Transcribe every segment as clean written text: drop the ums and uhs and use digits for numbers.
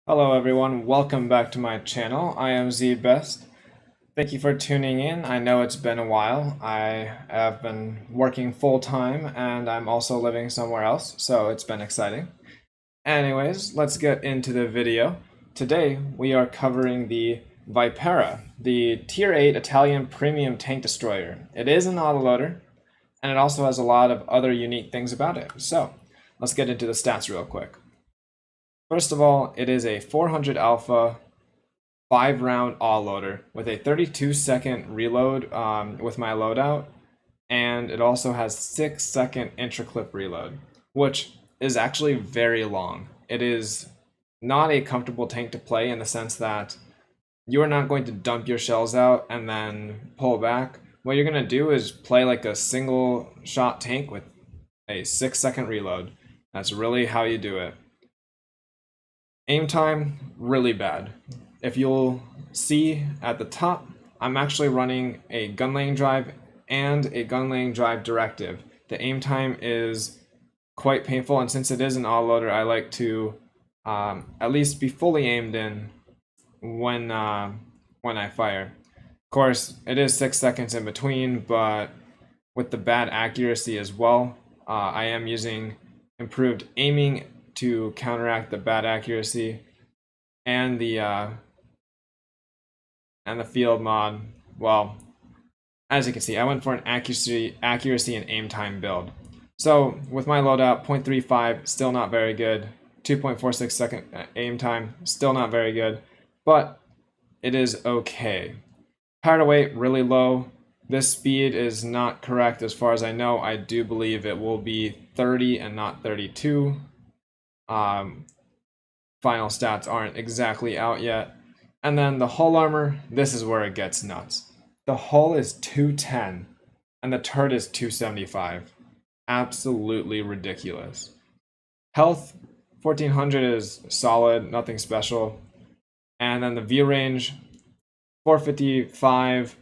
Hello everyone, welcome back to my channel. I am ZBest. Thank you for tuning in. I know it's been a while. I have been working full-time and I'm also living somewhere else, so it's been exciting. Anyways, let's get into the video. Today we are covering the Vipera, the Tier 8 Italian premium tank destroyer. It is an autoloader, and it also has a lot of other unique things about it. So, let's get into the stats real quick. First of all, it is a 400 alpha 5-round all-loader with a 32-second reload with my loadout, and it also has 6-second intra-clip reload, which is actually very long. It is not a comfortable tank to play in the sense that you are not going to dump your shells out and then pull back. What you're going to do is play like a single shot tank with a 6-second reload. That's really how you do it. Aim time, really bad. If you'll see at the top, I'm actually running a gun laying drive and a gun laying drive directive. The aim time is quite painful, and since it is an autoloader, I like to at least be fully aimed in when I fire. Of course, it is 6 seconds in between, but with the bad accuracy as well, I am using improved aiming to counteract the bad accuracy, and the field mod. Well, as you can see, I went for an accuracy and aim time build. So with my loadout, 0.35, still not very good. 2.46 second aim time, still not very good, but it is okay. Power to weight, really low. This speed is not correct as far as I know. I do believe it will be 30 and not 32. Final stats aren't exactly out yet. And then the hull armor, this is where it gets nuts. The hull is 210 and the turret is 275. Absolutely ridiculous. Health, 1400 is solid, nothing special. And then the view range, 455.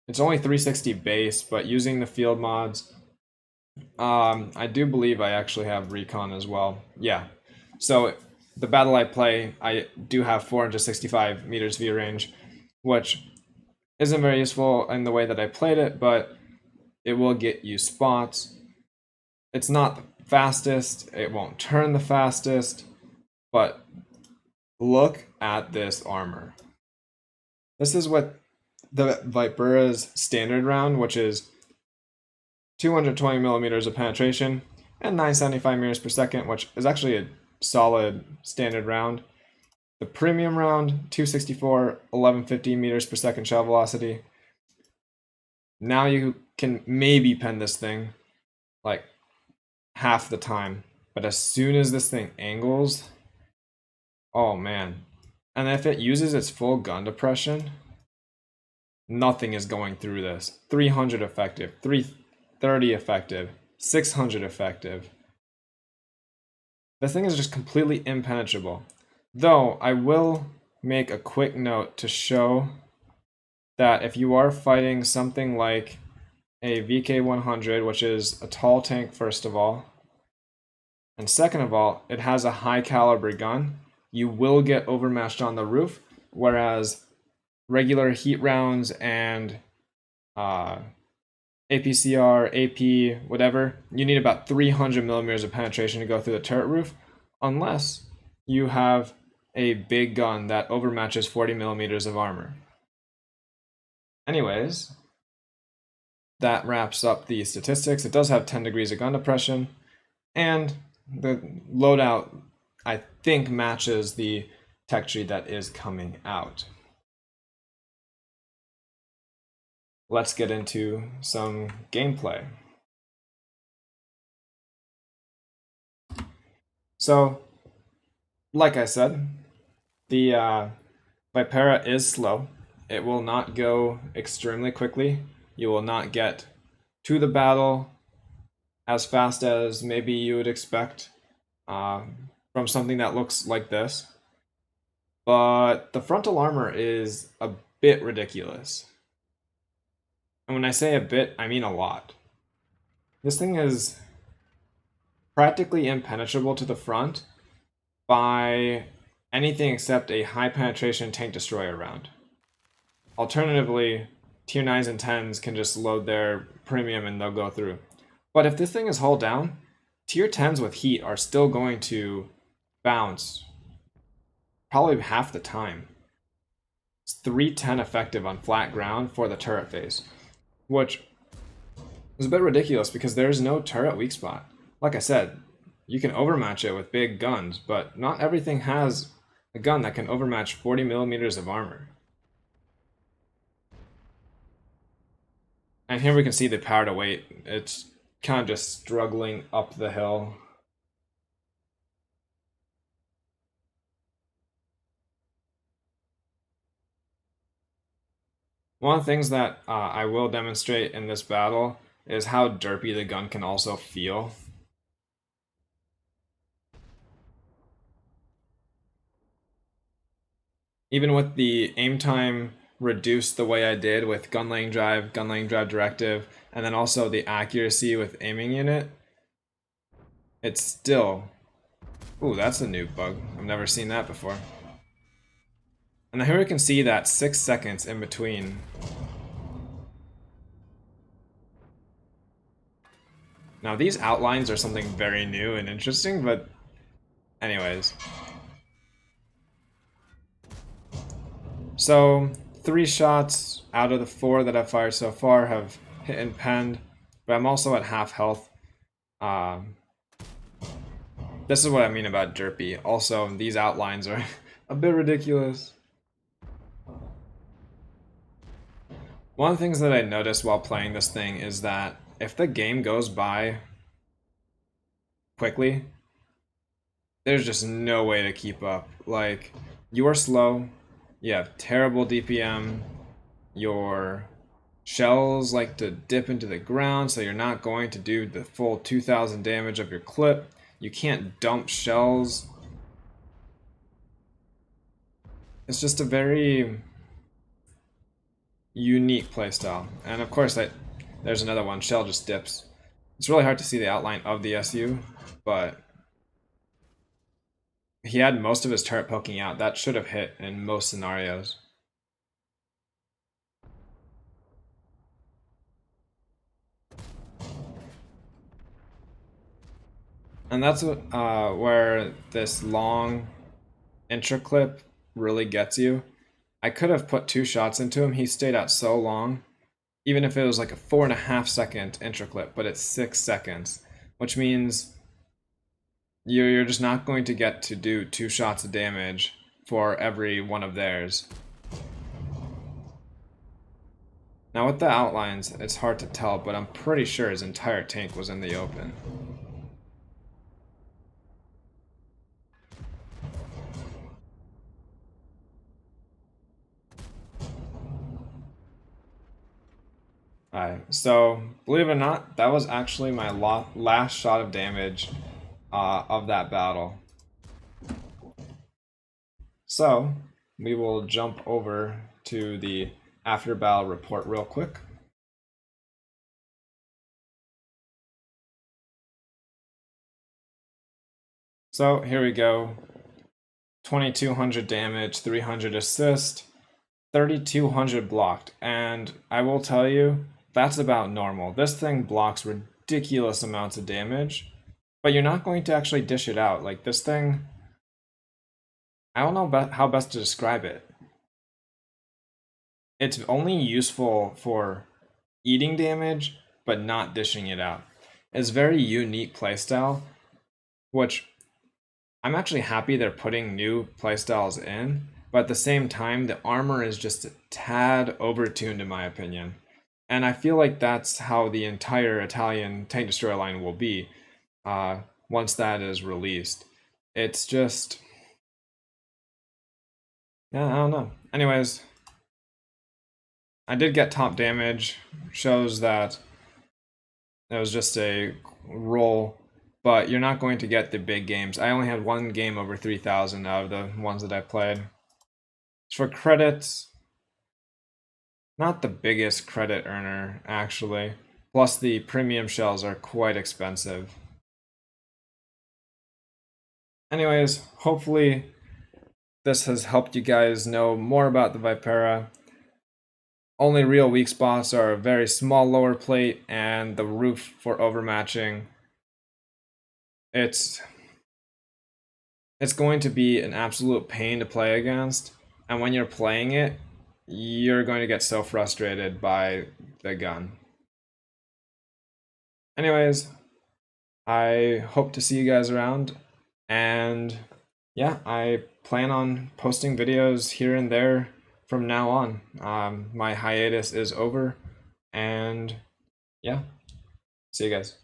It's only 360 base, but using the field mods, I do believe I actually have recon as well. Yeah. So the battle I play, I do have 465 meters view range, which isn't very useful in the way that I played it, but it will get you spots. It's not the fastest, it won't turn the fastest, but look at this armor. This is what the Vipera's standard round, which is 220 millimeters of penetration and 975 meters per second, which is actually a solid standard round. The premium round, 264, 1150 meters per second shell velocity. Now you can maybe pen this thing like half the time, but as soon as this thing angles, oh man. And if it uses its full gun depression, nothing is going through this. 300 effective, 330 effective, 600 effective. This thing is just completely impenetrable. Though I will make a quick note to show that if you are fighting something like a VK100, which is a tall tank first of all, and second of all, it has a high caliber gun, you will get overmatched on the roof, whereas regular heat rounds and APCR, AP, whatever, you need about 300 millimeters of penetration to go through the turret roof, unless you have a big gun that overmatches 40 millimeters of armor. Anyways, that wraps up the statistics. It does have 10 degrees of gun depression, and the loadout, I think, matches the tech tree that is coming out. Let's get into some gameplay. So, like I said, the Vipera is slow. It will not go extremely quickly. You will not get to the battle as fast as maybe you would expect from something that looks like this. But the frontal armor is a bit ridiculous. And when I say a bit, I mean a lot. This thing is practically impenetrable to the front, buy anything except a high penetration tank destroyer round. Alternatively, tier 9s and 10s can just load their premium and they'll go through. But if this thing is hull down, tier 10s with heat are still going to bounce probably half the time. It's 310 effective on flat ground for the turret phase, which is a bit ridiculous because there's no turret weak spot. Like I said, you can overmatch it with big guns, but not everything has a gun that can overmatch 40 millimeters of armor. And here we can see the power to weight. It's kind of just struggling up the hill. One of the things that I will demonstrate in this battle is how derpy the gun can also feel. Even with the aim time reduced the way I did with gun laying drive directive, and then also the accuracy with aiming unit, it's still... Ooh, that's a new bug. I've never seen that before. And here we can see that 6 seconds in between. Now these outlines are something very new and interesting, but anyways. So 3 shots out of the 4 that I've fired so far have hit and penned, but I'm also at half health. This is what I mean about derpy. Also, these outlines are a bit ridiculous. One of the things that I noticed while playing this thing is that if the game goes by quickly, there's just no way to keep up. Like, you are slow, you have terrible DPM, your shells like to dip into the ground, so you're not going to do the full 2,000 damage of your clip. You can't dump shells. It's just a very unique playstyle. And of course, there's another one, shell just dips. It's really hard to see the outline of the SU, but he had most of his turret poking out. That should have hit in most scenarios. And that's where this long intro clip really gets you. I could have put 2 shots into him. He stayed out so long, even if it was like a 4.5 second intro clip, but it's 6 seconds, which means you're just not going to get to do 2 shots of damage for every one of theirs. Now with the outlines, it's hard to tell, but I'm pretty sure his entire tank was in the open. Alright, so believe it or not, that was actually my last shot of damage of that battle. So we will jump over to the after battle report real quick. So here we go. 2200 damage, 300 assist, 3200 blocked, and I will tell you, that's about normal. This thing blocks ridiculous amounts of damage, but you're not going to actually dish it out. Like this thing, I don't know how best to describe it. It's only useful for eating damage, but not dishing it out. It's a very unique playstyle, which I'm actually happy they're putting new playstyles in, but at the same time, the armor is just a tad overtuned in my opinion. And I feel like that's how the entire Italian tank destroyer line will be once that is released. It's just... yeah, I don't know. Anyways, I did get top damage. Shows that it was just a roll, but you're not going to get the big games. I only had 1 game over 3,000 out of the ones that I played. For credits, not the biggest credit earner, actually. Plus, the premium shells are quite expensive. anyways, hopefully this has helped you guys know more about the Vipera. Only real weak spots are a very small lower plate and the roof for overmatching. It's going to be an absolute pain to play against, and when you're playing it, you're going to get so frustrated by the gun. Anyways, I hope to see you guys around, and yeah, I plan on posting videos here and there from now on. My hiatus is over, and yeah, see you guys.